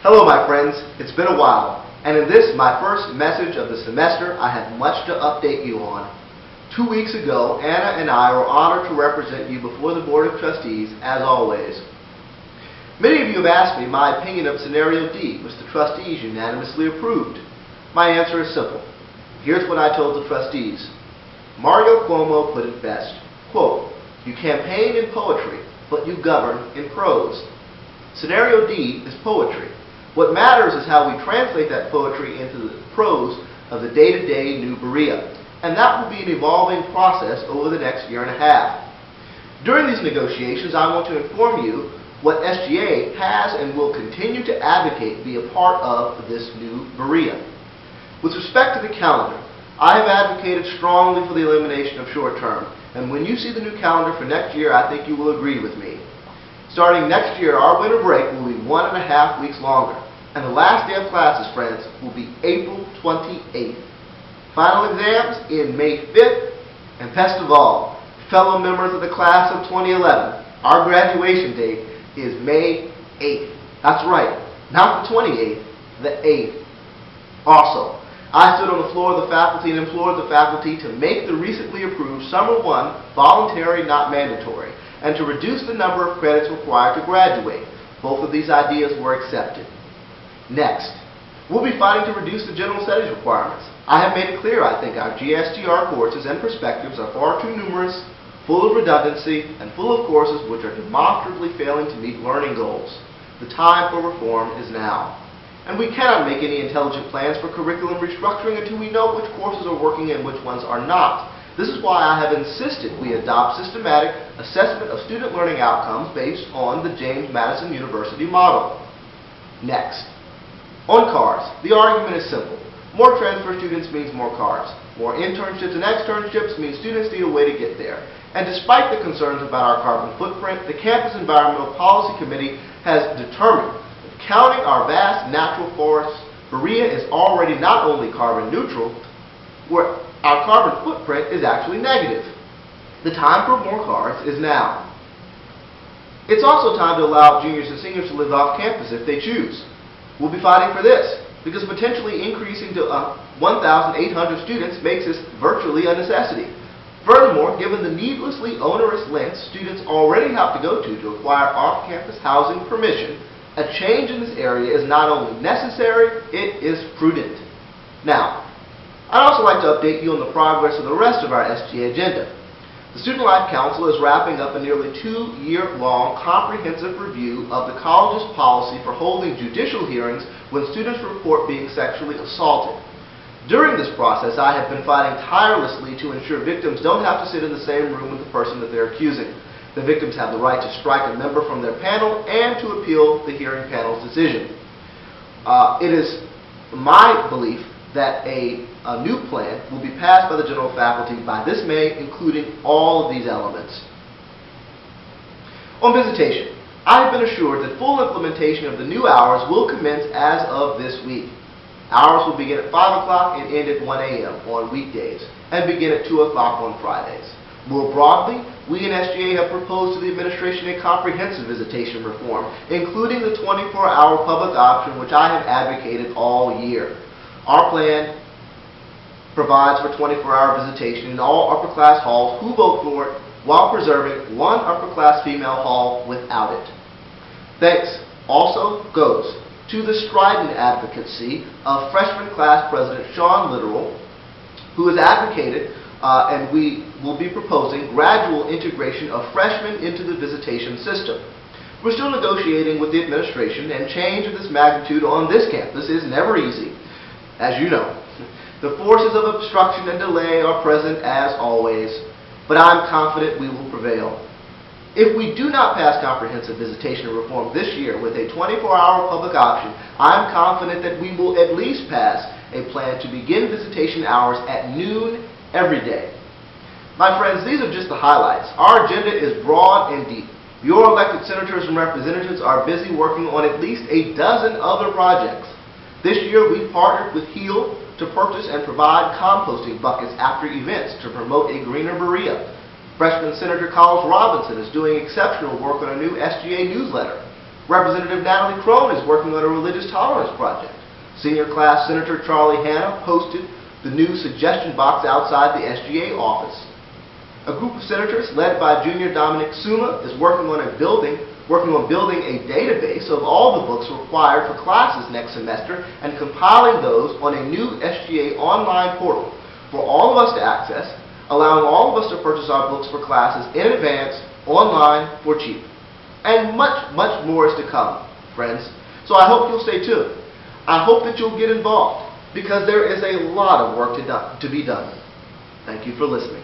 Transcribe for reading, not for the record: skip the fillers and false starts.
Hello my friends, it's been a while, and in this, my first message of the semester, I have much to update you on. 2 weeks ago, Anna and I were honored to represent you before the Board of Trustees, as always. Many of you have asked me my opinion of Scenario D, which the trustees unanimously approved. My answer is simple. Here's what I told the trustees. Mario Cuomo put it best, quote, "You campaign in poetry, but you govern in prose." Scenario D is poetry. What matters is how we translate that poetry into the prose of the day-to-day new Berea, and that will be an evolving process over the next year and a half. During these negotiations, I want to inform you what SGA has and will continue to advocate be a part of this new Berea. With respect to the calendar, I have advocated strongly for the elimination of short term, and when you see the new calendar for next year, I think you will agree with me. Starting next year, our winter break will be 1.5 weeks longer, and the last day of classes, friends, will be April 28th. Final exams in May 5th, and best of all, fellow members of the class of 2011, our graduation date is May 8th. That's right, not the 28th, the 8th. Also, I stood on the floor of the faculty and implored the faculty to make the recently approved Summer 1 voluntary, not mandatory, and to reduce the number of credits required to graduate. Both of these ideas were accepted. Next, we'll be fighting to reduce the general studies requirements. I have made it clear I think our GSTR courses and perspectives are far too numerous, full of redundancy, and full of courses which are demonstrably failing to meet learning goals. The time for reform is now. And we cannot make any intelligent plans for curriculum restructuring until we know which courses are working and which ones are not. This is why I have insisted we adopt systematic assessment of student learning outcomes based on the James Madison University model. Next, on cars, the argument is simple. More transfer students means more cars. More internships and externships means students need a way to get there. And despite the concerns about our carbon footprint, the Campus Environmental Policy Committee has determined that counting our vast natural forests, Berea is already not only carbon neutral, where our carbon footprint is actually negative. The time for more cars is now. It's also time to allow juniors and seniors to live off campus if they choose. We'll be fighting for this, because potentially increasing to 1,800 students makes this virtually a necessity. Furthermore, given the needlessly onerous lengths students already have to go to acquire off-campus housing permission, a change in this area is not only necessary, it is prudent. Now, I'd also like to update you on the progress of the rest of our SGA agenda. The Student Life Council is wrapping up a nearly 2-year-long comprehensive review of the college's policy for holding judicial hearings when students report being sexually assaulted. During this process, I have been fighting tirelessly to ensure victims don't have to sit in the same room with the person that they're accusing. The victims have the right to strike a member from their panel and to appeal the hearing panel's decision. It is my belief that a new plan will be passed by the general faculty by this May, including all of these elements. On visitation, I have been assured that full implementation of the new hours will commence as of this week. Hours will begin at 5 o'clock and end at 1 a.m. on weekdays, and begin at 2 o'clock on Fridays. More broadly, we in SGA have proposed to the administration a comprehensive visitation reform, including the 24-hour public option, which I have advocated all year. Our plan provides for 24-hour visitation in all upper-class halls who vote for it, while preserving one upper-class female hall without it. Thanks also goes to the strident advocacy of freshman class president Sean Littoral, who has advocated and we will be proposing gradual integration of freshmen into the visitation system. We're still negotiating with the administration, and change of this magnitude on this campus is never easy, as you know. The forces of obstruction and delay are present as always, but I'm confident we will prevail. If we do not pass comprehensive visitation reform this year with a 24-hour public option, I'm confident that we will at least pass a plan to begin visitation hours at noon every day. My friends, these are just the highlights. Our agenda is broad and deep. Your elected senators and representatives are busy working on at least a dozen other projects. This year, we partnered with HEAL to purchase and provide composting buckets after events to promote a greener Berea. Freshman Senator Carlos Robinson is doing exceptional work on a new SGA newsletter. Representative Natalie Crone is working on a religious tolerance project. Senior class Senator Charlie Hanna posted the new suggestion box outside the SGA office. A group of senators led by Junior Dominic Suma is working on building a database of all the books required for classes next semester and compiling those on a new SGA online portal for all of us to access, allowing all of us to purchase our books for classes in advance, online, for cheap. And much, much more is to come, friends. So I hope you'll stay tuned. I hope that you'll get involved, because there is a lot of work to be done. Thank you for listening.